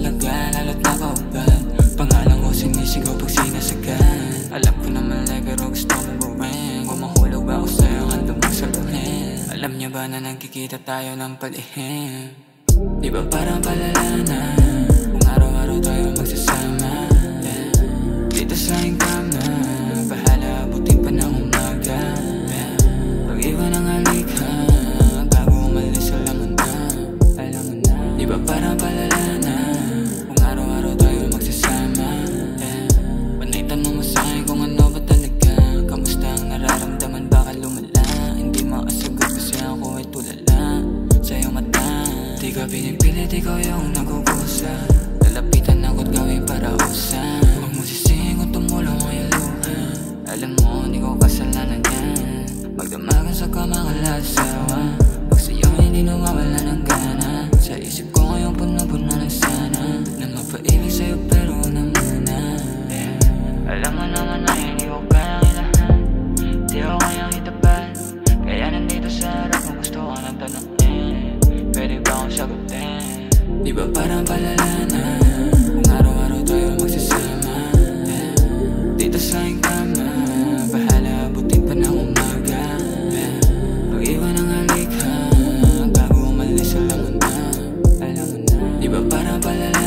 talaga, lalo't nakaubad. Pangalan ko sinisigaw pag sinasagad. Alam ko naman like pero gusto mong gawin. Kung mahulog ba ako sa'yo, handang magsaluhin. Alam niya ba na nagkikita tayo ng palihim? Di ba parang palala na kung araw-araw tayo magsasama, yeah. Dito sa aking kama, bahala abutin pa ng umaga, yeah. Pag-iwan ng halika bago umalis, alam mo na, alam mo na. Di ba parang palala na kung araw-araw tayo magsasama, yeah. Panay tanong mo sa'kin kung ano ba talaga. Kamusta ang nararamdaman, baka lumala. Hindi makasagot kasi ako ay tulala sa iyong mata. Di ka pinipilit, ikaw yung nagkukusa. Lalapitan ako't gawin para usan. Huwag mo sisihin kung tumulong ang iyong luha. Alam mo, hindi ko kasalanan yan. Magdamagan sa kama kalasawa. Pag sa'yo hindi nawawala ng gana. Sa isip ko ngayon puno-puno ng sana na mapaibig sa'yo pero una muna, yeah. Alam mo naman na hindi ko kayang ilahan. Di ko kayang itapat. Kaya nandito sa harap kung gusto ka na tanongin. Pwede ba akong sagutin? Di ba parang palala na kung araw-araw tayo magsasama, yeah. Dito sa aking kama, bahala abutin pa ng umaga, yeah. Pag-iwan ng halika bago umalis, alam mo na, alam mo na. Di ba parang palala